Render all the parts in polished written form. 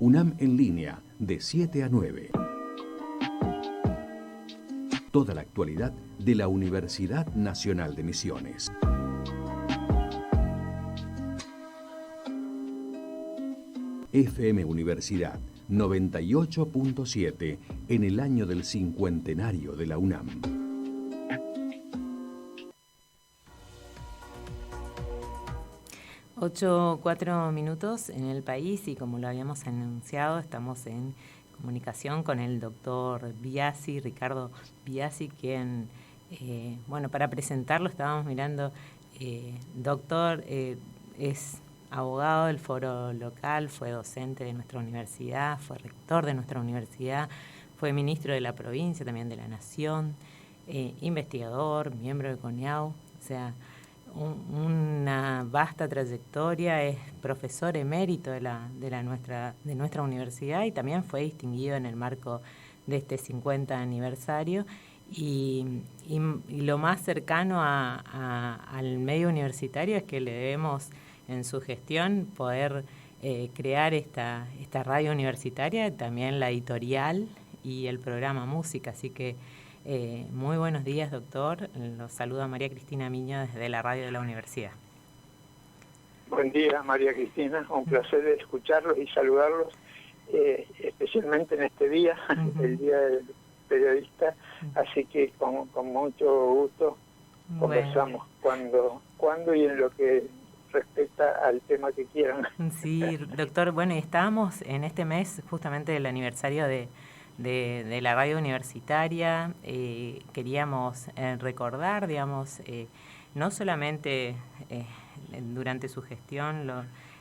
UNAM en línea, de 7 a 9. Toda la actualidad de la Universidad Nacional de Misiones. FM Universidad 98.7 en el año del cincuentenario de la UNAM. Ocho, 4 minutos en el país y como lo habíamos anunciado, estamos en comunicación con el doctor Biasi, Ricardo Biasi, quien, para presentarlo estábamos mirando, doctor, es abogado del Foro Local, fue docente de nuestra universidad, fue rector de nuestra universidad, fue ministro de la provincia, también de la Nación, investigador, miembro de CONIAU, o sea, una vasta trayectoria, es profesor emérito de nuestra universidad y también fue distinguido en el marco de este 50 aniversario y lo más cercano al medio universitario es que le debemos en su gestión poder crear esta radio universitaria, también la editorial y el programa Música, así que muy buenos días, doctor. Los saluda María Cristina Miño desde la radio de la universidad. Buen día, María Cristina. Un placer escucharlos y saludarlos, especialmente en este día, el Día del Periodista. Así que con mucho gusto conversamos cuando y en lo que respecta al tema que quieran. Sí, doctor. Bueno, y estábamos en este mes justamente del aniversario de la radio universitaria. Queríamos recordar, digamos, no solamente durante su gestión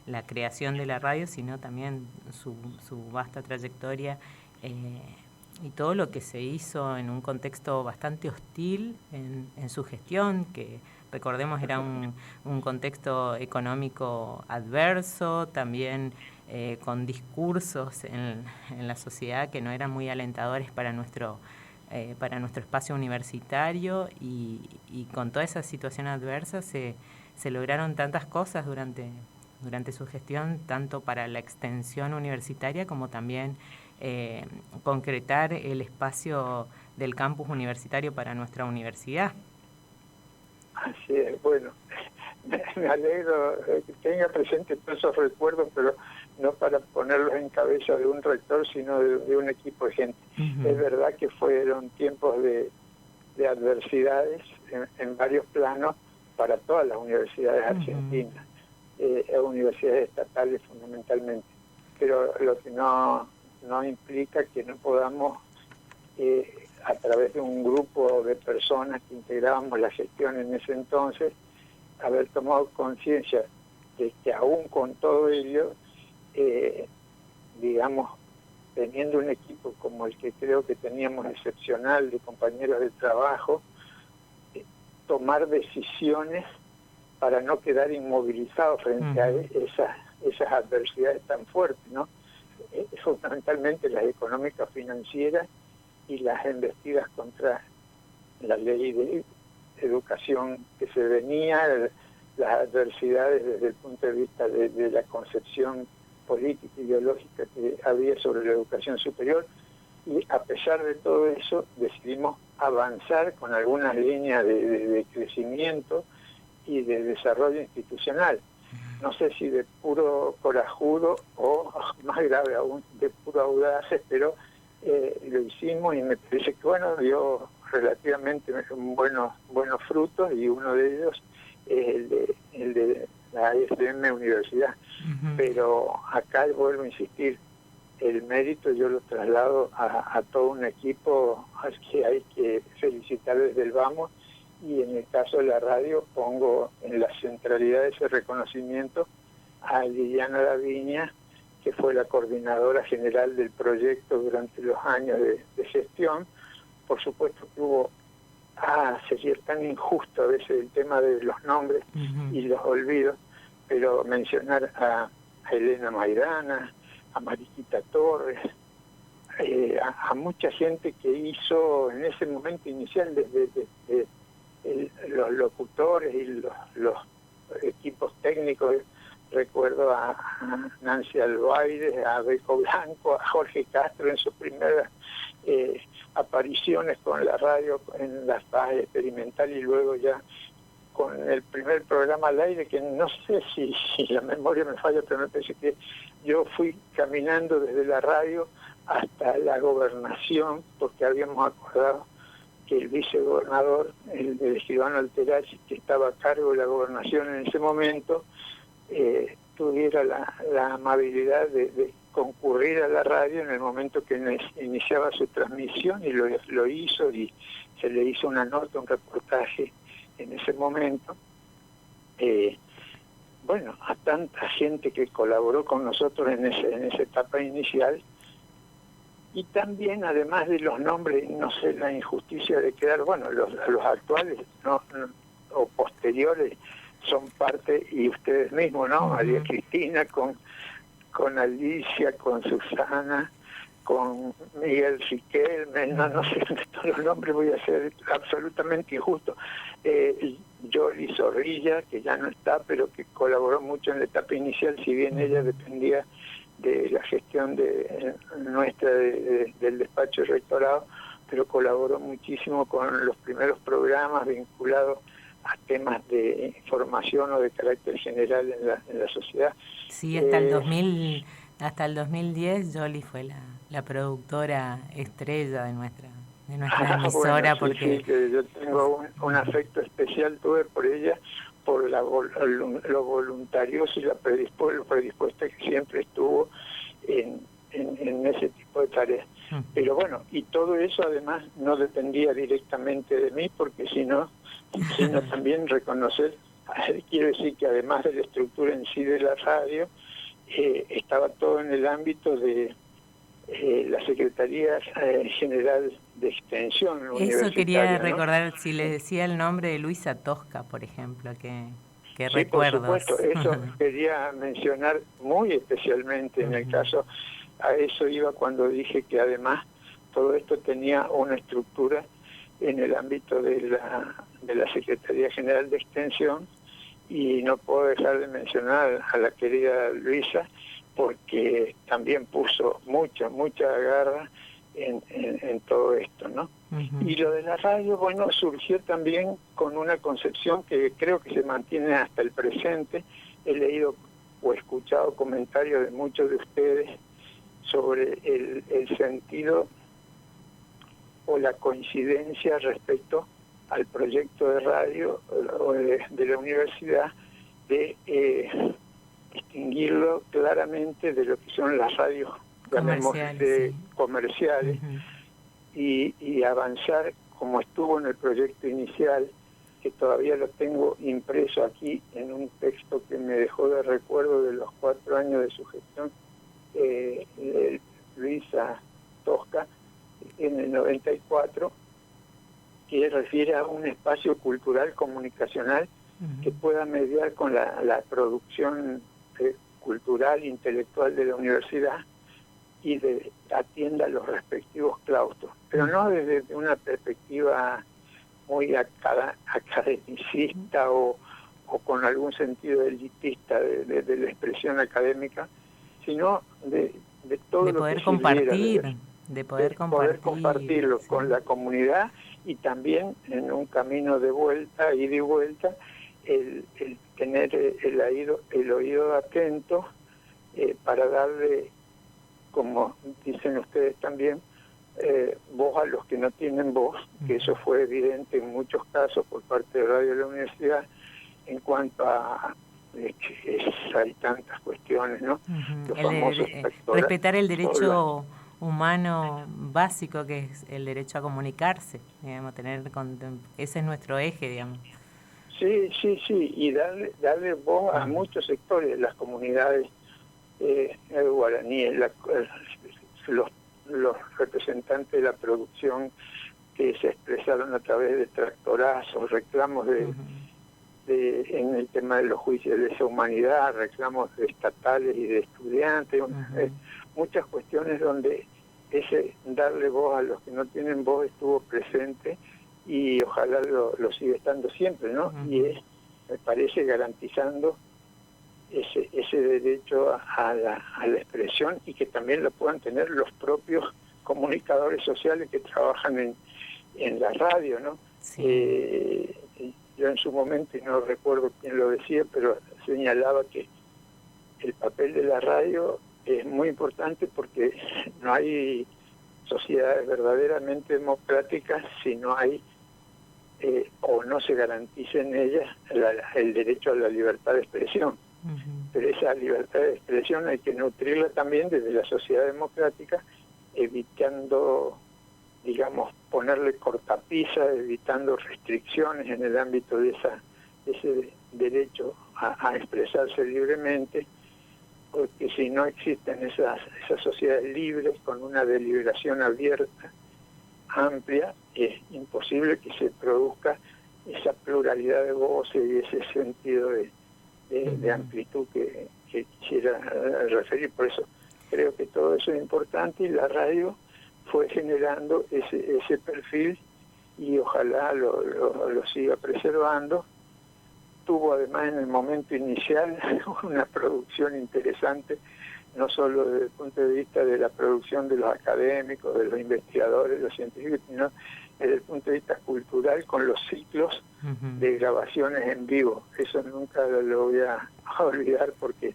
la creación de la radio, sino también su vasta trayectoria y todo lo que se hizo en un contexto bastante hostil en su gestión, que recordemos era un contexto económico adverso, también con discursos en la sociedad que no eran muy alentadores para nuestro espacio universitario y con toda esa situación adversa se lograron tantas cosas durante su gestión, tanto para la extensión universitaria como también concretar el espacio del campus universitario para nuestra universidad. Así es, bueno, me alegro que tenga presente todos esos recuerdos, pero no para ponerlos en cabeza de un rector, sino de un equipo de gente. Uh-huh. Es verdad que fueron tiempos de adversidades en varios planos para todas las universidades argentinas, universidades estatales fundamentalmente, pero lo que no implica que no podamos, a través de un grupo de personas que integrábamos la gestión en ese entonces, haber tomado conciencia de que aún con todo ello, digamos, teniendo un equipo como el que creo que teníamos excepcional de compañeros de trabajo, tomar decisiones para no quedar inmovilizados frente a esas adversidades tan fuertes, ¿no? Fundamentalmente las económicas financieras y las embestidas contra la ley de educación que se venía, las adversidades desde el punto de vista de la concepción política y ideológica que había sobre la educación superior, y a pesar de todo eso decidimos avanzar con algunas líneas de crecimiento y de desarrollo institucional. No sé si de puro corajudo o, más grave aún, de puro audaces, pero lo hicimos y me parece que dio relativamente buenos frutos, y uno de ellos es el de la FM Universidad. Uh-huh. Pero acá vuelvo a insistir, el mérito yo lo traslado a todo un equipo al que hay que felicitar desde el vamos, y en el caso de la radio pongo en la centralidad de ese reconocimiento a Liliana Laviña, que fue la coordinadora general del proyecto durante los años de gestión. Por supuesto que hubo, sería tan injusto a veces el tema de los nombres y los olvidos, pero mencionar a Elena Maidana, a Mariquita Torres, a mucha gente que hizo en ese momento inicial desde los locutores y los equipos técnicos recuerdo a Nancy Albaide, a Beco Blanco, a Jorge Castro en sus primeras apariciones con la radio en la fase experimental, y luego ya con el primer programa al aire, que no sé si la memoria me falla, pero me parece que yo fui caminando desde la radio hasta la gobernación, porque habíamos acordado que el vicegobernador, el escribano Alteracci, que estaba a cargo de la gobernación en ese momento, tuviera la amabilidad de concurrir a la radio en el momento que iniciaba su transmisión, y lo hizo, y se le hizo una nota, un reportaje en ese momento. Bueno, a tanta gente que colaboró con nosotros en esa etapa inicial, y también, además de los nombres, no sé, la injusticia de quedar, bueno, los actuales o posteriores son parte, y ustedes mismos, ¿no? María Cristina con Alicia, con Susana, con Miguel Riquelme, no sé todos los nombres, voy a ser absolutamente injusto. Yoli Zorrilla, que ya no está, pero que colaboró mucho en la etapa inicial, si bien ella dependía de la gestión nuestra del despacho de rectorado, pero colaboró muchísimo con los primeros programas vinculados a temas de información o de carácter general en la sociedad. Sí, hasta el 2010 Yoli fue la productora estrella de nuestra emisora. Bueno, sí, que yo tengo un afecto especial, tuve por ella, por lo voluntarioso y lo predispuesta que siempre estuvo en ese tipo de tareas. Pero bueno, y todo eso además no dependía directamente de mí, porque sino también reconocer, quiero decir que además de la estructura en sí de la radio, estaba todo en el ámbito de la Secretaría General de Extensión Eso quería ¿no? recordar, si le decía el nombre de Luisa Tosca, por ejemplo, que sí, recuerdos. por supuesto, eso quería mencionar muy especialmente en el caso, a eso iba cuando dije que además todo esto tenía una estructura en el ámbito de la Secretaría General de Extensión, y no puedo dejar de mencionar a la querida Luisa, porque también puso mucha garra en todo esto, ¿no? Y lo de la radio, bueno, surgió también con una concepción que creo que se mantiene hasta el presente. He leído o escuchado comentarios de muchos de ustedes sobre el sentido o la coincidencia respecto al proyecto de radio o de la universidad, de distinguirlo claramente de lo que son las radios comerciales, y avanzar como estuvo en el proyecto inicial, que todavía lo tengo impreso aquí en un texto que me dejó de recuerdo de los 4 años de su gestión, Luisa Tosca, en el 94, que refiere a un espacio cultural comunicacional que pueda mediar con la producción cultural, intelectual de la universidad, y atienda los respectivos claustros, pero no desde una perspectiva muy academicista o con algún sentido elitista de la expresión académica, sino de todo de lo poder que compartir, de poder compartirlo con la comunidad, y también en un camino de vuelta, ida y vuelta, el tener el oído atento para darle, como dicen ustedes también, voz a los que no tienen voz, que eso fue evidente en muchos casos por parte de Radio de la Universidad, en cuanto a que hay tantas cuestiones, ¿no? Los famosos respetar el derecho humano básico, que es el derecho a comunicarse, digamos, ese es nuestro eje, digamos. Sí, y darle voz a muchos sectores, las comunidades guaraníes, los representantes de la producción que se expresaron a través de tractorazos, reclamos en el tema de los juicios de lesa humanidad, reclamos de estatales y de estudiantes, muchas cuestiones donde ese darle voz a los que no tienen voz estuvo presente, y ojalá lo siga estando siempre, ¿no? Y me parece garantizando ese derecho a la expresión, y que también lo puedan tener los propios comunicadores sociales que trabajan en la radio, ¿no? Sí. Yo en su momento, y no recuerdo quién lo decía, pero señalaba que el papel de la radio es muy importante porque no hay sociedades verdaderamente democráticas si no hay o no se garantiza en ellas el derecho a la libertad de expresión. Pero esa libertad de expresión hay que nutrirla también desde la sociedad democrática, evitando, digamos, ponerle cortapisa, evitando restricciones en el ámbito de ese derecho a expresarse libremente, porque si no existen esas sociedades libres con una deliberación abierta, amplia, es imposible que se produzca esa pluralidad de voces y ese sentido de amplitud que quisiera referir. Por eso creo que todo eso es importante, y la radio fue generando ese perfil, y ojalá lo siga preservando. Tuvo además en el momento inicial una producción interesante, no solo desde el punto de vista de la producción de los académicos, de los investigadores, de los científicos, sino desde el punto de vista cultural, con los ciclos de grabaciones en vivo. Eso nunca lo voy a olvidar, porque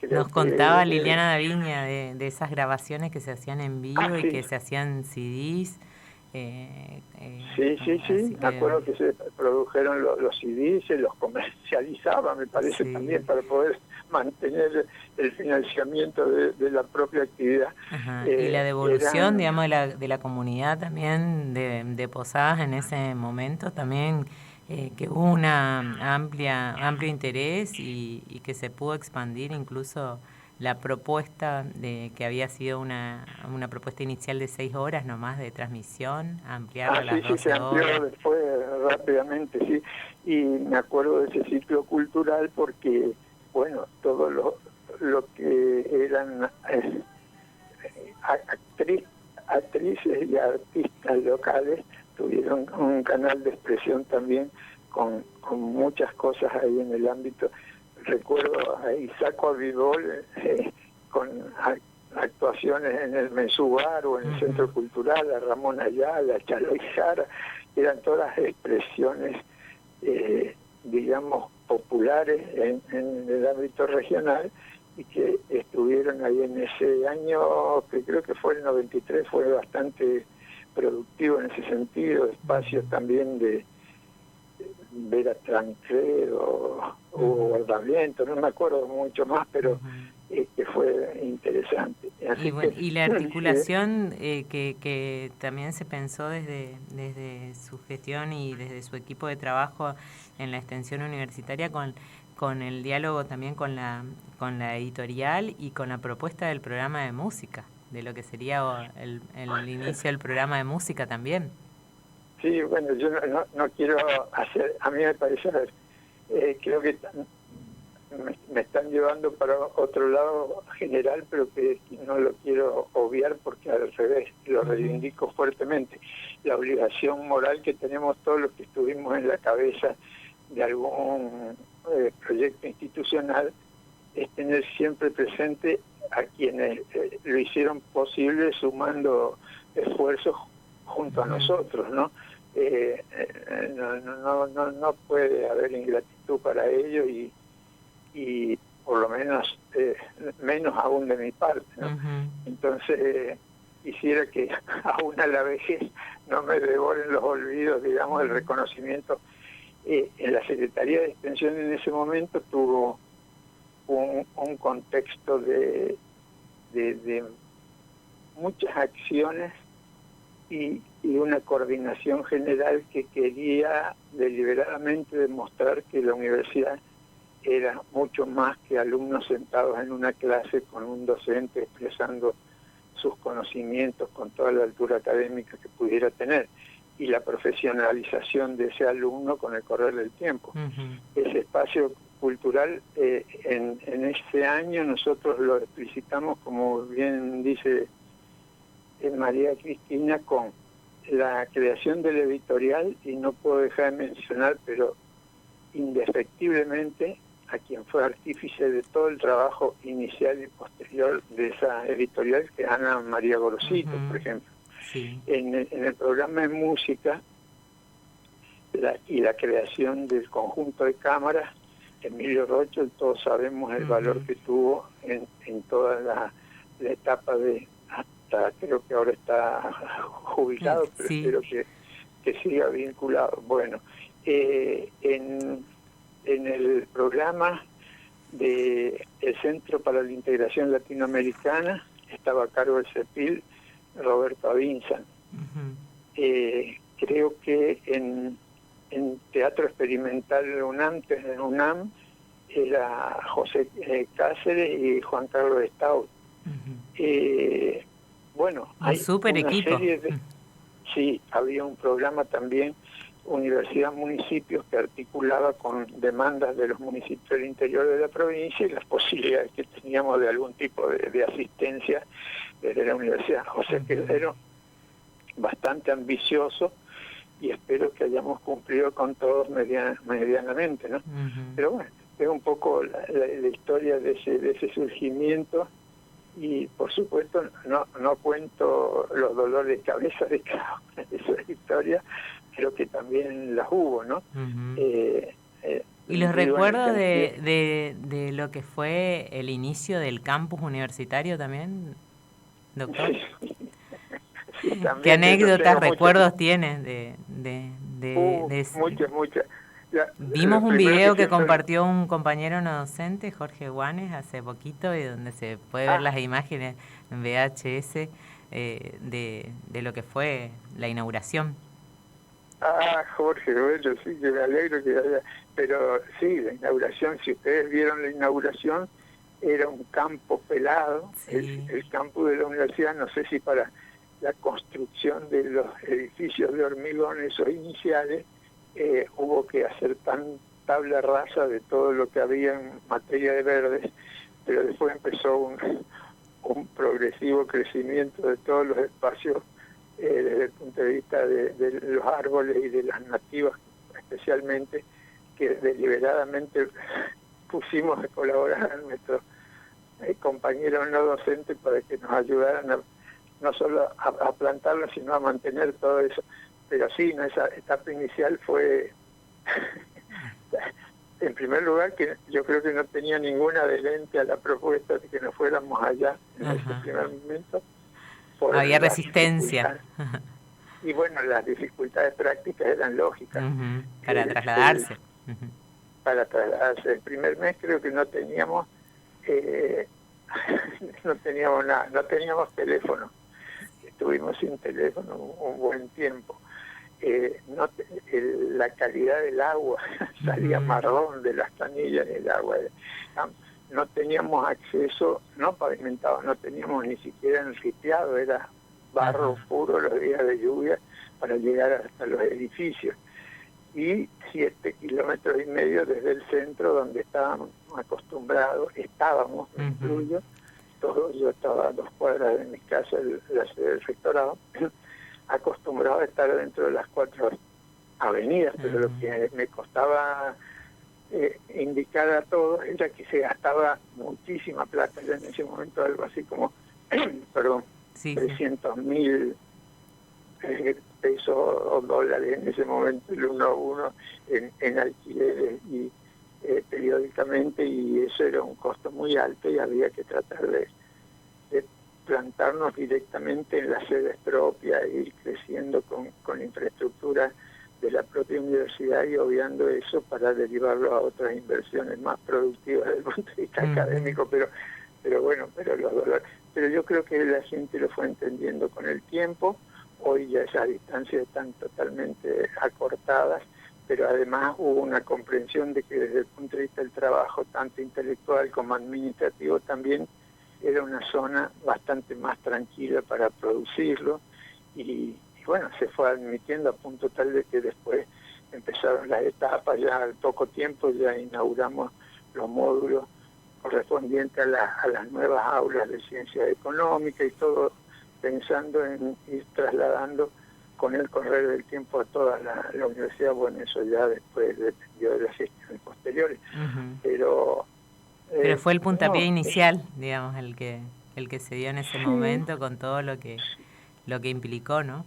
nos contaba Liliana Daviña de esas grabaciones que se hacían en vivo y que se hacían CDs. Sí, me acuerdo que se produjeron los CDs, se los comercializaba, me parece, también para poder mantener el financiamiento de la propia actividad. Y la devolución, digamos, de la comunidad también de Posadas en ese momento también, que hubo una amplio interés y que se pudo expandir incluso la propuesta que había sido una propuesta inicial de 6 horas nomás de transmisión, ampliarla a las 12 se amplió horas. Después rápidamente, sí. Y me acuerdo de ese ciclo cultural porque, bueno, todo lo que eran actrices y artistas locales tuvieron un canal de expresión también con muchas cosas ahí en el ámbito. Recuerdo a Isaco Abibol con actuaciones en el Mensubar o en el Centro Cultural, a Ramón Ayala, a Chalo Jara, eran todas expresiones, digamos, populares en el ámbito regional, y que estuvieron ahí en ese año, que creo que fue el 93, fue bastante productivo en ese sentido, espacios también de Vera Tancredo o Guardamento, no me acuerdo mucho más, pero que fue interesante. Así y la articulación que también se pensó desde su gestión y desde su equipo de trabajo en la extensión universitaria con el diálogo también con la editorial y con la propuesta del programa de música, de lo que sería el inicio del programa de música también. Sí, bueno, yo no quiero hacer, a mí me parece, creo que me están llevando para otro lado general, pero que no lo quiero obviar porque al revés, lo reivindico fuertemente. La obligación moral que tenemos todos los que estuvimos en la cabeza de algún proyecto institucional es tener siempre presente a quienes lo hicieron posible, sumando esfuerzos junto a nosotros, ¿no? No puede haber ingratitud para ello, y por lo menos menos aún de mi parte, ¿no? Entonces quisiera que aún a la vejez no me devoren los olvidos, digamos, el reconocimiento. En la Secretaría de Extensión en ese momento tuvo un contexto de muchas acciones y una coordinación general que quería deliberadamente demostrar que la universidad era mucho más que alumnos sentados en una clase con un docente expresando sus conocimientos con toda la altura académica que pudiera tener, y la profesionalización de ese alumno con el correr del tiempo. Ese espacio cultural, en ese año nosotros lo explicitamos, como bien dice María Cristina, con la creación del editorial, y no puedo dejar de mencionar, pero indefectiblemente, a quien fue artífice de todo el trabajo inicial y posterior de esa editorial, que es Ana María Gorosito, por ejemplo. Sí. En el programa de música y la creación del conjunto de cámaras, Emilio Rocho, todos sabemos el valor que tuvo en toda la etapa de, hasta creo que ahora está jubilado, pero sí. espero que siga vinculado. Bueno, en el programa del Centro para la Integración Latinoamericana estaba a cargo del CEPIL Roberto Avinzan. Creo que en Teatro Experimental de UNAM era José Cáceres y Juan Carlos Stout. Bueno, hay súper una equipo. serie de... Sí, había un programa también, Universidad Municipios, que articulaba con demandas de los municipios del interior de la provincia y las posibilidades que teníamos de algún tipo de asistencia desde la universidad. O sea que era bastante ambicioso y espero que hayamos cumplido con todos medianamente, ¿no? Pero bueno, es un poco la historia de ese surgimiento. Y por supuesto no cuento los dolores de cabeza de cada una de esas historias, creo que también las hubo, ¿no? ¿Y los recuerdos de lo que fue el inicio del campus universitario también, doctor? Sí, también. ¿Qué anécdotas, recuerdos tienes de eso? Muchas. Vimos un video que compartió un compañero no docente, Jorge Guanes, hace poquito, y donde se puede ver las imágenes en VHS de lo que fue la inauguración. Jorge, bueno, sí, que me alegro que haya... Pero sí, la inauguración, si ustedes vieron la inauguración, era un campo pelado, sí. El campus de la universidad, no sé si para la construcción de los edificios de hormigón, esos iniciales, hubo que hacer tabla rasa de todo lo que había en materia de verdes, pero después empezó un progresivo crecimiento de todos los espacios desde el punto de vista de los árboles y de las nativas especialmente, que deliberadamente pusimos a colaborar a nuestros compañeros no docentes para que nos ayudaran no solo a plantarlas, sino a mantener todo eso. Pero sí, ¿no? Esa etapa inicial fue, en primer lugar, que yo creo que no tenía ninguna adherente a la propuesta de que nos fuéramos allá en ese primer momento. Había resistencia. Y bueno, las dificultades prácticas eran lógicas. Para trasladarse. Para trasladarse. El primer mes creo que no teníamos nada, no teníamos teléfono. Estuvimos sin teléfono un buen tiempo. La calidad del agua salía marrón de las canillas del agua. No teníamos acceso, no pavimentado, no teníamos ni siquiera enripiado, era barro puro los días de lluvia para llegar hasta los edificios. Y 7,5 kilómetros desde el centro donde estábamos, me incluyo, yo estaba a 2 cuadras de mi casa, la sede del rectorado, acostumbrado a estar dentro de las 4 avenidas, pero lo que me costaba indicar a todos era que se gastaba muchísima plata, ya en ese momento algo así como, 300.000 pesos o dólares en ese momento, el 1 a 1 en alquileres y periódicamente, y eso era un costo muy alto y había que tratar de plantarnos directamente en las sedes propias, ir creciendo con infraestructura de la propia universidad y obviando eso para derivarlo a otras inversiones más productivas desde el punto de vista académico, pero los dolores. Pero yo creo que la gente lo fue entendiendo con el tiempo. Hoy ya esas distancias están totalmente acortadas, pero además hubo una comprensión de que desde el punto de vista del trabajo, tanto intelectual como administrativo, también era una zona bastante más tranquila para producirlo, y bueno, se fue admitiendo a punto tal de que después empezaron las etapas, ya al poco tiempo ya inauguramos los módulos correspondientes a las nuevas aulas de ciencias económicas y todo pensando en ir trasladando con el correr del tiempo a toda la universidad. Bueno, eso ya después dependió de las gestiones posteriores, pero pero fue el puntapié inicial, digamos, el que se dio en ese momento con todo lo que implicó, ¿no?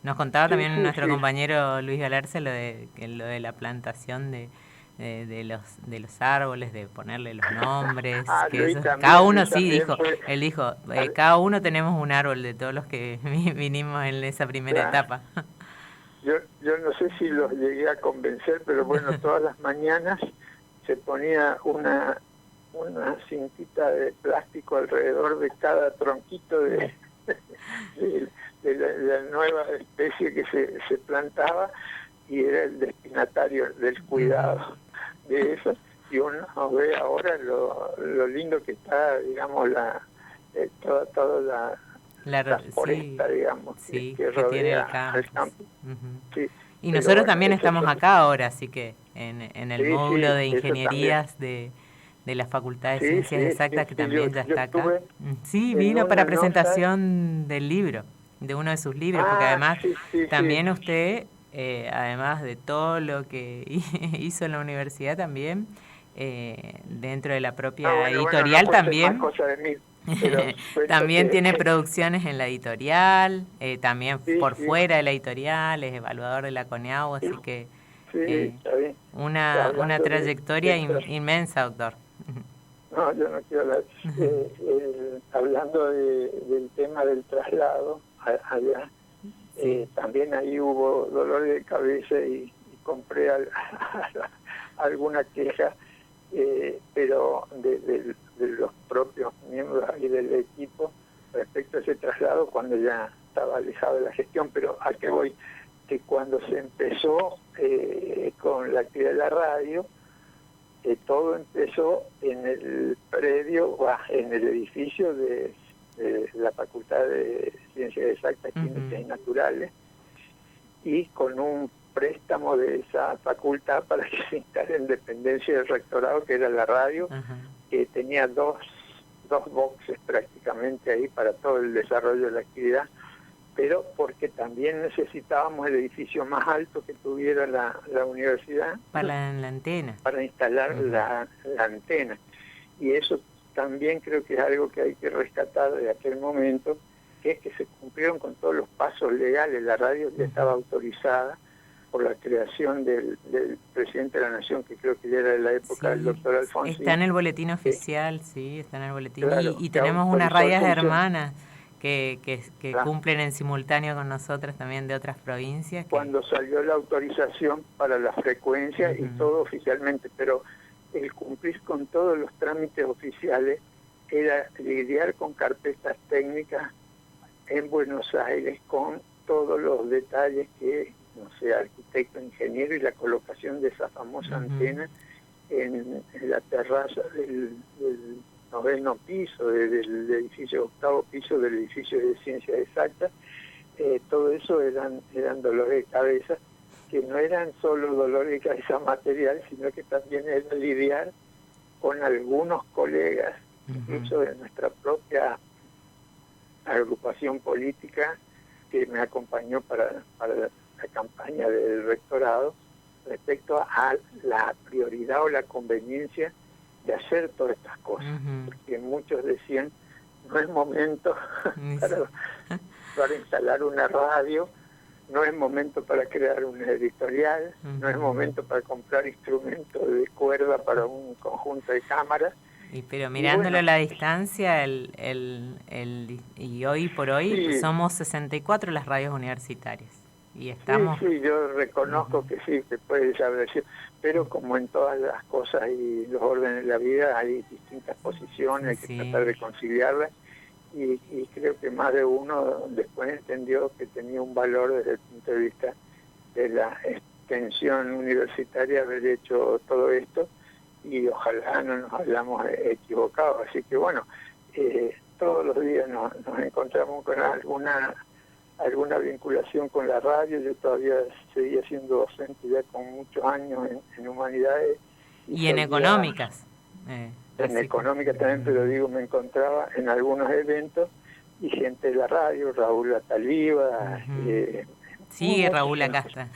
Nos contaba también nuestro compañero Luis Galarza lo de la plantación de los árboles, de ponerle los nombres, que eso, también, cada uno él dijo, cada uno tenemos un árbol de todos los que vinimos en esa primera etapa. Yo no sé si los llegué a convencer, pero bueno, todas las mañanas se ponía una cintita de plástico alrededor de cada tronquito de la nueva especie que se plantaba, y era el destinatario del cuidado de eso. Y uno ve ahora lo lindo que está, digamos, toda la foresta, digamos, que rodea tiene el campo. Y nosotros también estamos acá ahora, así que en el módulo de ingenierías de la Facultad de Ciencias Exactas, que también ya está acá. Sí, vino para presentación del libro, de uno de sus libros, porque además también usted, además de todo lo que hizo en la universidad, también dentro de la propia editorial también. También tiene producciones en la editorial, también por fuera de la editorial, es evaluador de la CONEAU, así que una trayectoria inmensa, doctor. No, yo no quiero hablar. Hablando del tema del traslado allá, también ahí hubo dolor de cabeza y compré alguna queja, pero de los propios miembros ahí del equipo respecto a ese traslado cuando ya estaba alejado de la gestión. Pero ¿a qué voy? Que cuando se empezó con la actividad de la radio, todo empezó en el predio, en el edificio de la Facultad de Ciencias Exactas, Químicas y Naturales, y con un préstamo de esa facultad para que se instale en dependencia del rectorado, que era la radio, que tenía dos boxes prácticamente ahí para todo el desarrollo de la actividad, pero porque también necesitábamos el edificio más alto que tuviera la universidad para la antena, para instalar la antena. Y eso también creo que es algo que hay que rescatar de aquel momento, que es que se cumplieron con todos los pasos legales. La radio ya estaba autorizada por la creación del presidente de la Nación, que creo que ya era de la época del doctor Alfonsín. Está en el boletín oficial, está en el boletín. Claro, y tenemos unas radios hermanas que cumplen en simultáneo con nosotras también de otras provincias. Cuando salió la autorización para la frecuencia y todo oficialmente, pero el cumplir con todos los trámites oficiales era lidiar con carpetas técnicas en Buenos Aires, con todos los detalles que, no sé, arquitecto, ingeniero, y la colocación de esa famosa antena en la terraza del 9º piso, del edificio, 8º piso del edificio de Ciencias Exactas. Todo eso eran dolores de cabeza, que no eran solo dolores de cabeza material, sino que también era lidiar con algunos colegas, incluso de nuestra propia agrupación política, que me acompañó para la campaña del rectorado, respecto a la prioridad o la conveniencia de hacer todas estas cosas, porque muchos decían, no es momento para instalar una radio, no es momento para crear una editorial, no es momento para comprar instrumentos de cuerda para un conjunto de cámaras. Pero mirándolo a la distancia, y hoy por hoy somos 64 las radios universitarias. Y estamos... Sí, yo reconozco que sí, que puede saber, pero como en todas las cosas y los órdenes de la vida, hay distintas posiciones, hay que tratar de conciliarlas, y creo que más de uno después entendió que tenía un valor desde el punto de vista de la extensión universitaria haber hecho todo esto, y ojalá no nos hayamos equivocado. Así que bueno, todos los días nos encontramos con alguna vinculación con la radio. Yo todavía seguía siendo docente ya con muchos años en humanidades. Y en económicas. En económicas también, pero digo, me encontraba en algunos eventos y gente de la radio, Raúl Ataliva. Sí, Raúl acá está.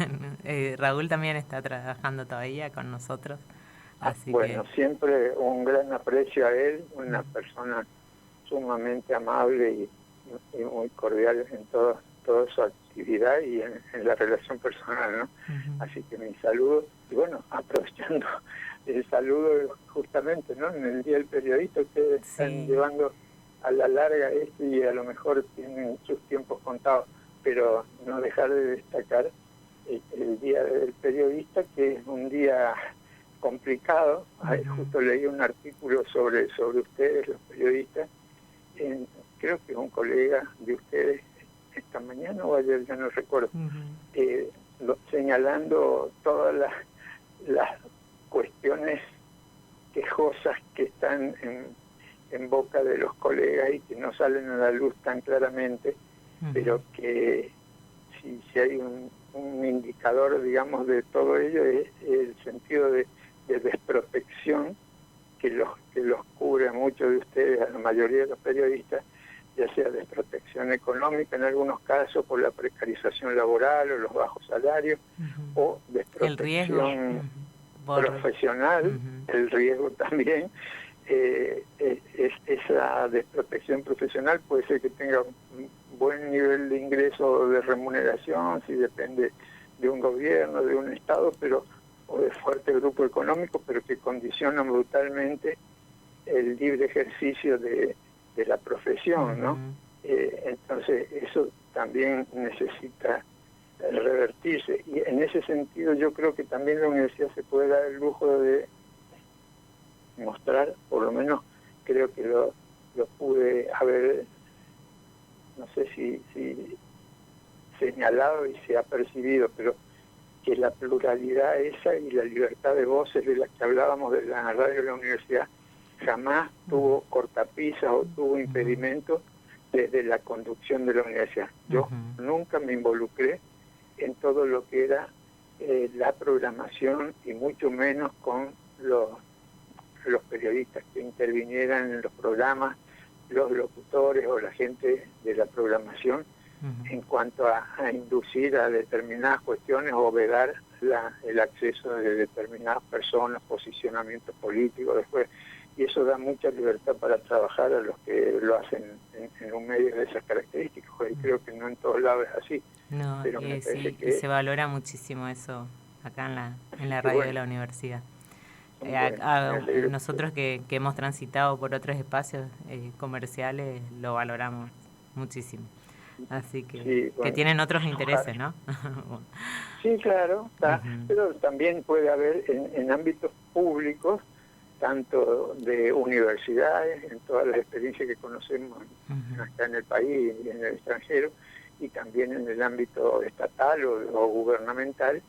Raúl también está trabajando todavía con nosotros. Así bueno, que siempre un gran aprecio a él, una persona sumamente amable y muy cordial en toda su actividad y en la relación personal, ¿no? Así que mi saludo, y bueno, aprovechando el saludo justamente, ¿no? En el Día del Periodista, ustedes están llevando a la larga esto y a lo mejor tienen sus tiempos contados, pero no dejar de destacar el Día del Periodista, que es un día complicado. Justo leí un artículo sobre ustedes, los periodistas, creo que un colega de ustedes esta mañana o ayer, ya no recuerdo, señalando todas las cuestiones quejosas que están en boca de los colegas y que no salen a la luz tan claramente, pero que si hay un indicador, digamos, de todo ello, es el sentido de desprotección que los cubre a muchos de ustedes, a la mayoría de los periodistas, ya sea desprotección económica en algunos casos por la precarización laboral o los bajos salarios, o desprotección profesional, el riesgo también. Esa desprotección profesional puede ser que tenga un buen nivel de ingreso o de remuneración, si depende de un gobierno, de un Estado, o de fuerte grupo económico, pero que condiciona brutalmente el libre ejercicio de la profesión, ¿no? Entonces eso también necesita revertirse, y en ese sentido yo creo que también la universidad se puede dar el lujo de mostrar, por lo menos creo que lo pude haber, no sé si señalado y se ha percibido, pero que la pluralidad esa y la libertad de voces de las que hablábamos de la radio de la universidad jamás tuvo cortapisas o tuvo impedimentos desde la conducción de la universidad. Yo nunca me involucré en todo lo que era la programación, y mucho menos con los periodistas que intervinieran en los programas, los locutores o la gente de la programación, en cuanto a inducir a determinadas cuestiones o vedar el acceso de determinadas personas, posicionamientos políticos después, y eso da mucha libertad para trabajar a los que lo hacen en un medio de esas características. Y creo que no en todos lados es así. No, pero me parece que se valora muchísimo eso acá en la radio de la universidad. Nosotros que hemos transitado por otros espacios comerciales lo valoramos muchísimo. Así que, que tienen otros intereses, ¿no? Sí, claro, pero también puede haber en ámbitos públicos, tanto de universidades, en todas las experiencias que conocemos acá en el país y en el extranjero, y también en el ámbito estatal o gubernamental,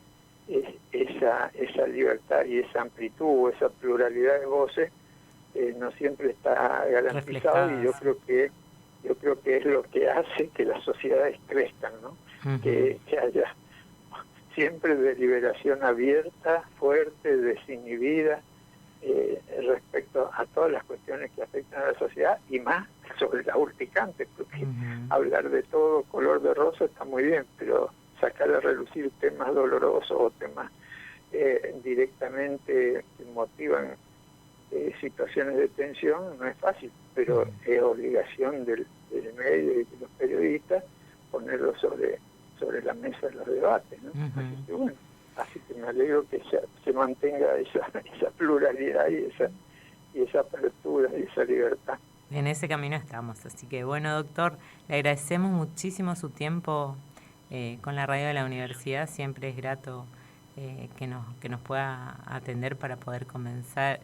esa libertad y esa amplitud, esa pluralidad de voces no siempre está garantizado, y yo creo que es lo que hace que las sociedades crezcan, ¿no? Que haya siempre deliberación abierta, fuerte, desinhibida, respecto a todas las cuestiones que afectan a la sociedad, y más sobre las urticantes, porque hablar de todo color de rosa está muy bien, pero sacar a relucir temas dolorosos o temas directamente que motivan situaciones de tensión no es fácil, pero es obligación del medio y de los periodistas ponerlo sobre la mesa de los debates, ¿no? Así que bueno, así que me alegro que se mantenga esa pluralidad y esa apertura y esa libertad. En ese camino estamos, así que bueno, doctor, le agradecemos muchísimo su tiempo con la radio de la universidad. Siempre es grato que nos pueda atender para poder conversar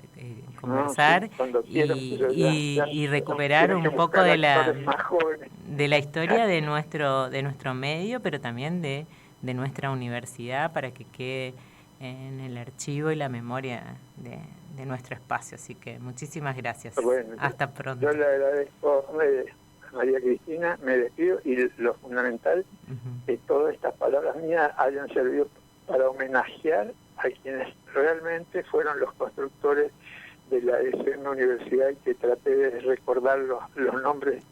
y recuperar un poco de la historia de nuestro medio, pero también de nuestra universidad, para que quede en el archivo y la memoria de nuestro espacio. Así que muchísimas gracias. Bueno, hasta pronto. Yo le agradezco a María Cristina, me despido, y lo fundamental, que todas estas palabras mías hayan servido para homenajear a quienes realmente fueron los constructores de la escena universidad, y que traté de recordar los nombres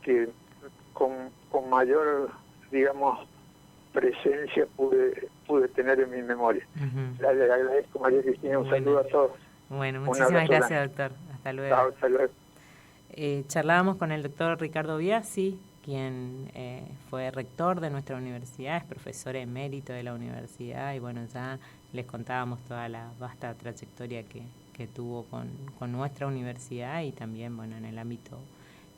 que con mayor, digamos, presencia pude pude tener en mi memoria. Le agradezco, María Cristina, un saludo a todos. Bueno, muchísimas gracias, doctor. Hasta luego. Chao, hasta luego. Charlábamos con el doctor Ricardo Biasi, quien fue rector de nuestra universidad, es profesor emérito de la universidad, y bueno, ya les contábamos toda la vasta trayectoria que tuvo con nuestra universidad y también, bueno, en el ámbito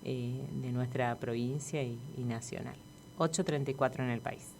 de nuestra provincia y nacional. 8:34 en el país.